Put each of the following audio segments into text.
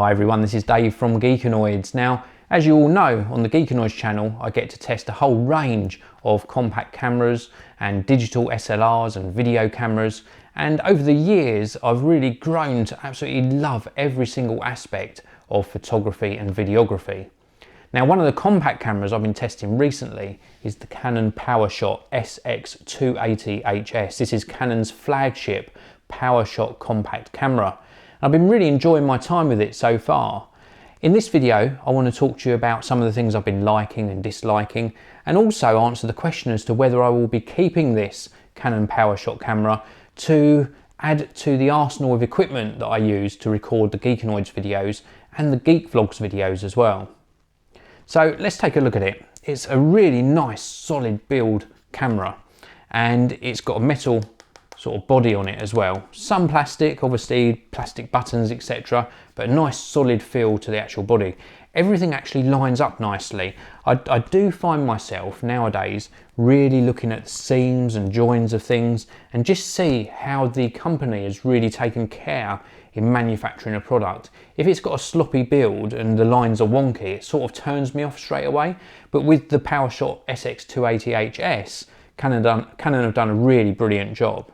Hi everyone, this is Dave from Geekanoids. Now, as you all know, on the Geekanoids channel, I get to test a whole range of compact cameras and digital SLRs and video cameras. And over the years, I've really grown to absolutely love every single aspect of photography and videography. Now, one of the compact cameras I've been testing recently is the Canon PowerShot SX280 HS. This is Canon's flagship PowerShot compact camera. I've been really enjoying my time with it so far. In this video, I want to talk to you about some of the things I've been liking and disliking, and also answer the question as to whether I will be keeping this Canon PowerShot camera to add to the arsenal of equipment that I use to record the Geekanoids videos and the Geek Vlogs videos as well. So let's take a look at it. It's a really nice solid build camera, and it's got a metal sort of body on it as well. Some plastic, obviously plastic buttons, etc., but a nice solid feel to the actual body. Everything actually lines up nicely. I do find myself nowadays really looking at the seams and joins of things and just see how the company has really taken care in manufacturing a product. If it's got a sloppy build and the lines are wonky, it sort of turns me off straight away. But with the PowerShot SX280 HS, Canon have done a really brilliant job.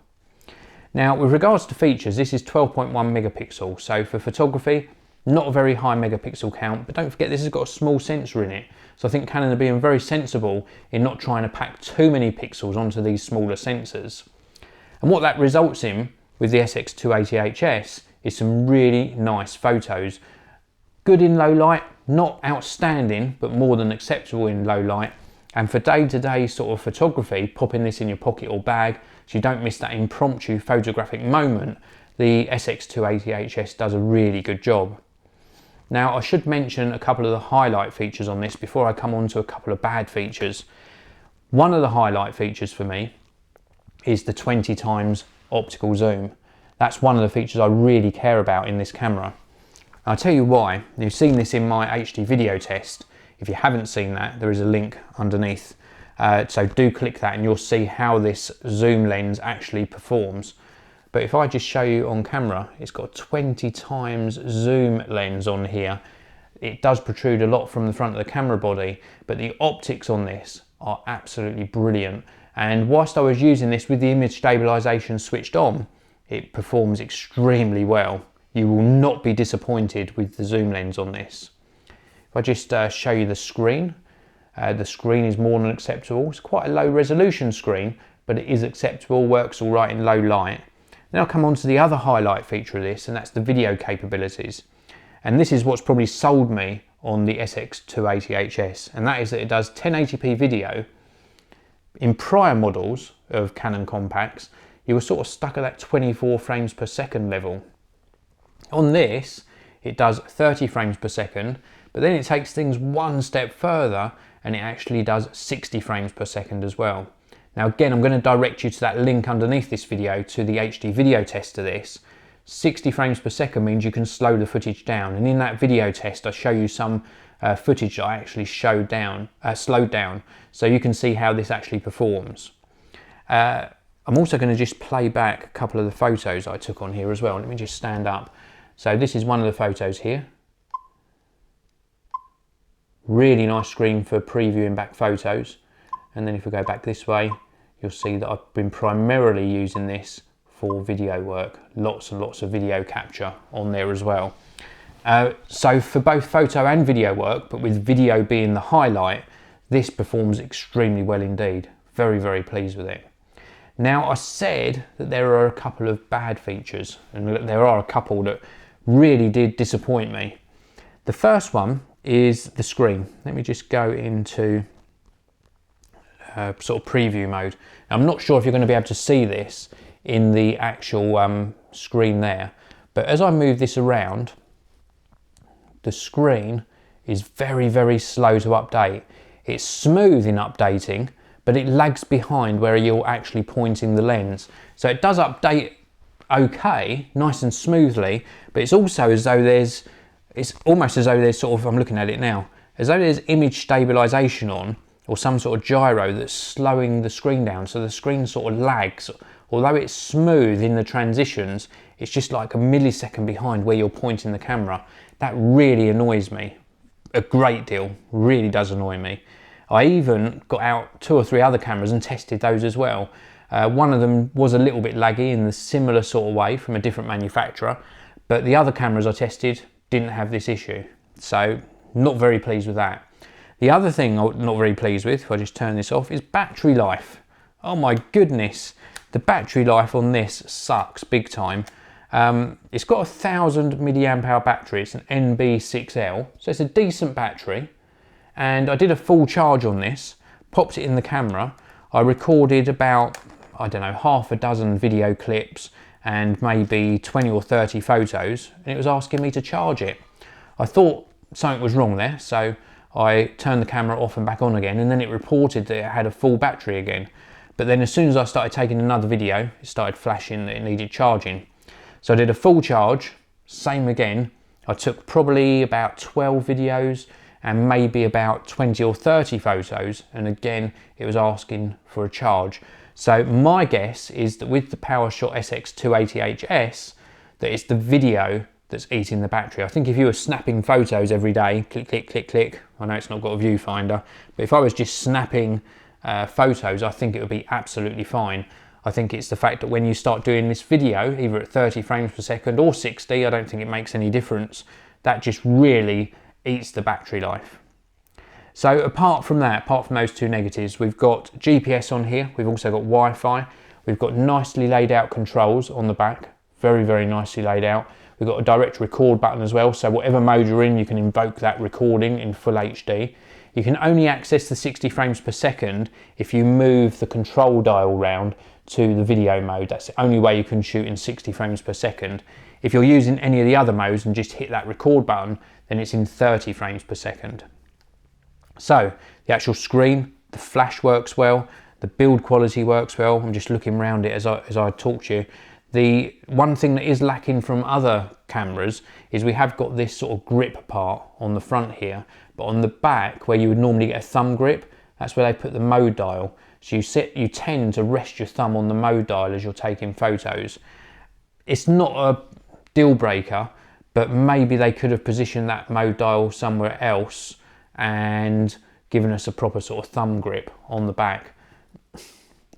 Now, with regards to features, this is 12.1 megapixel, so for photography, not a very high megapixel count, but don't forget this has got a small sensor in it. So I think Canon are being very sensible in not trying to pack too many pixels onto these smaller sensors. And what that results in with the SX280 HS is some really nice photos. Good in low light, not outstanding, but more than acceptable in low light. And for day-to-day sort of photography, popping this in your pocket or bag so you don't miss that impromptu photographic moment, the SX280 HS does a really good job. Now, I should mention a couple of the highlight features on this before I come on to a couple of bad features. One of the highlight features for me is the 20 times optical zoom. That's one of the features I really care about in this camera. I'll tell you why. You've seen this in my HD video test. If you haven't seen that, there is a link underneath. So do click that and you'll see how this zoom lens actually performs. But if I just show you on camera, it's got 20 times zoom lens on here. It does protrude a lot from the front of the camera body, but the optics on this are absolutely brilliant. And whilst I was using this with the image stabilization switched on, it performs extremely well. You will not be disappointed with the zoom lens on this. If I just show you the screen is more than acceptable. It's quite a low resolution screen, but it is acceptable, works all right in low light. Then I'll come on to the other highlight feature of this, and that's the video capabilities. And this is what's probably sold me on the SX280 HS, and that is that it does 1080p video. In prior models of Canon compacts, you were sort of stuck at that 24 frames per second level. On this, it does 30 frames per second, but then it takes things one step further and it actually does 60 frames per second as well. Now again, I'm going to direct you to that link underneath this video to the HD video test of this. 60 frames per second means you can slow the footage down, and in that video test I show you some footage that I actually slowed down, so you can see how this actually performs. I'm also going to just play back a couple of the photos I took on here as well. Let me just stand up. So this is one of the photos here. Really nice screen for previewing back photos. And then if we go back this way, you'll see that I've been primarily using this for video work. Lots and lots of video capture on there as well. So for both photo and video work, but with video being the highlight, this performs extremely well indeed. Very, very pleased with it. Now, I said that there are a couple of bad features, and there are a couple that really did disappoint me. The first one is the screen. Let me just go into sort of preview mode. Now, I'm not sure if you're going to be able to see this in the actual screen there, but as I move this around, the screen is very, very slow to update. It's smooth in updating, but it lags behind where you're actually pointing the lens. So it does update okay, nice and smoothly, but it's also as though it's almost as though there's sort of, I'm looking at it now, as though there's image stabilization on, or some sort of gyro that's slowing the screen down, so the screen sort of lags. Although it's smooth in the transitions, it's just like a millisecond behind where you're pointing the camera. That really annoys me a great deal, really does annoy me. I even got out 2 or 3 other cameras and tested those as well. One of them was a little bit laggy in the similar sort of way from a different manufacturer, but the other cameras I tested didn't have this issue. So not very pleased with that. The other thing I'm not very pleased with, if I just turn this off, is battery life. Oh my goodness, the battery life on this sucks big time. It's got a 1000 milliamp hour battery, it's an NB6L, so it's a decent battery. And I did a full charge on this, popped it in the camera. I recorded about, I don't know, half a dozen video clips and maybe 20 or 30 photos, and it was asking me to charge it. I thought something was wrong there, so I turned the camera off and back on again, and then it reported that it had a full battery again. But then as soon as I started taking another video, it started flashing that it needed charging. So I did a full charge, same again. I took probably about 12 videos and maybe about 20 or 30 photos, and again it was asking for a charge. So my guess is that with the PowerShot SX280 HS, that it's the video that's eating the battery. I think if you were snapping photos every day, click, click, click, click, I know it's not got a viewfinder, but if I was just snapping photos, I think it would be absolutely fine. I think it's the fact that when you start doing this video, either at 30 frames per second or 60, I don't think it makes any difference. That just really eats the battery life. So apart from that, apart from those 2 negatives, we've got GPS on here, we've also got Wi-Fi, we've got nicely laid out controls on the back, very, very nicely laid out. We've got a direct record button as well, so whatever mode you're in, you can invoke that recording in full HD. You can only access the 60 frames per second if you move the control dial round to the video mode. That's the only way you can shoot in 60 frames per second. If you're using any of the other modes and just hit that record button, then it's in 30 frames per second. So the actual screen, the flash works well, the build quality works well. I'm just looking around it as I talk to you. The one thing that is lacking from other cameras is we have got this sort of grip part on the front here, but on the back where you would normally get a thumb grip, that's where they put the mode dial. So you tend to rest your thumb on the mode dial as you're taking photos. It's not a deal breaker, but maybe they could have positioned that mode dial somewhere else and given us a proper sort of thumb grip on the back.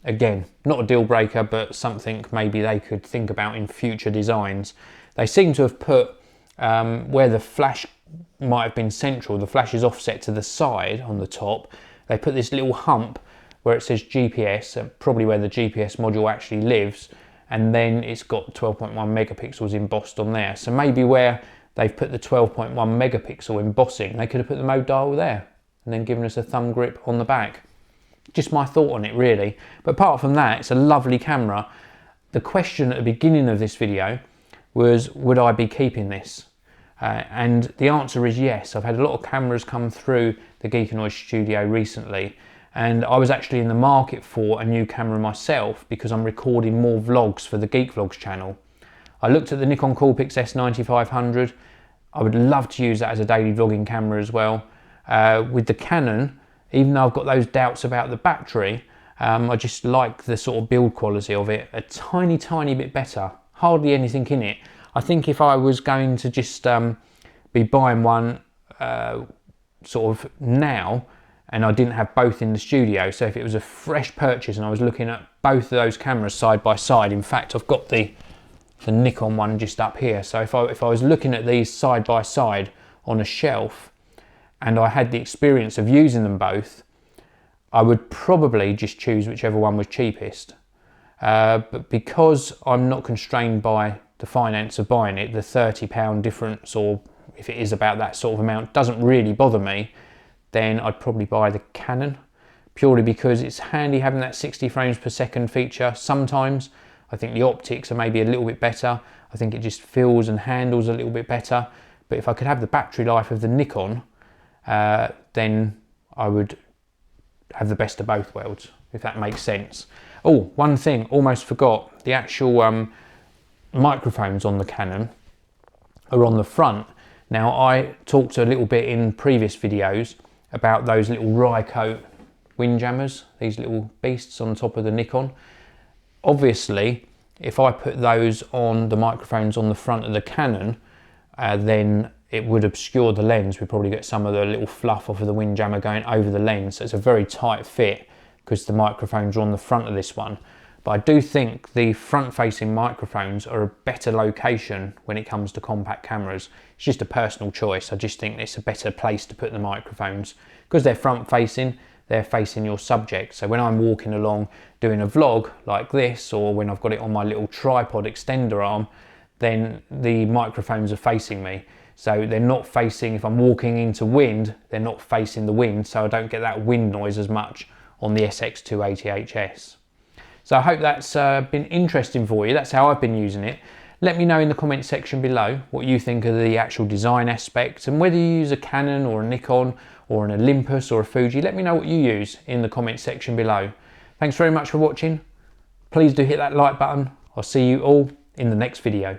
Again, not a deal breaker, but something maybe they could think about in future designs. They seem to have put where the flash might have been central, the flash is offset to the side on the top. They put this little hump where it says GPS, probably where the GPS module actually lives, and then it's got 12.1 megapixels embossed on there. So maybe where they've put the 12.1 megapixel embossing, they could have put the mode dial there and then given us a thumb grip on the back. Just my thought on it really. But apart from that, it's a lovely camera. The question at the beginning of this video was, would I be keeping this? And the answer is yes. I've had a lot of cameras come through the Geekanoids studio recently, and I was actually in the market for a new camera myself because I'm recording more vlogs for the Geek Vlogs channel. I looked at the Nikon Coolpix S9500. I would love to use that as a daily vlogging camera as well. With the Canon, even though I've got those doubts about the battery, I just like the sort of build quality of it a tiny bit better. Hardly anything in it. I think if I was going to just be buying one sort of now, and I didn't have both in the studio, so if it was a fresh purchase and I was looking at both of those cameras side by side, in fact I've got the Nikon one just up here, so if I was looking at these side by side on a shelf and I had the experience of using them both, I would probably just choose whichever one was cheapest. But because I'm not constrained by the finance of buying it, the £30 difference, or if it is about that sort of amount, doesn't really bother me, then I'd probably buy the Canon, purely because it's handy having that 60 frames per second feature sometimes. I think the optics are maybe a little bit better. I think it just feels and handles a little bit better. But if I could have the battery life of the Nikon, then I would have the best of both worlds, if that makes sense. Oh, one thing, almost forgot, the actual microphones on the Canon are on the front. Now I talked a little bit in previous videos about those little Rycote windjammers, these little beasts on top of the Nikon. Obviously, if I put those on the microphones on the front of the Canon, then it would obscure the lens. We'd probably get some of the little fluff off of the windjammer going over the lens. So it's a very tight fit because the microphones are on the front of this one. But I do think the front-facing microphones are a better location when it comes to compact cameras. It's just a personal choice. I just think it's a better place to put the microphones because they're front-facing. They're facing your subject. So when I'm walking along doing a vlog like this, or when I've got it on my little tripod extender arm, then the microphones are facing me. So they're not facing, if I'm walking into wind, they're not facing the wind, so I don't get that wind noise as much on the SX280 HS. So I hope that's been interesting for you. That's how I've been using it. Let me know in the comment section below what you think of the actual design aspects, and whether you use a Canon or a Nikon or an Olympus or a Fuji. Let me know what you use in the comment section below. Thanks very much for watching. Please do hit that like button. I'll see you all in the next video.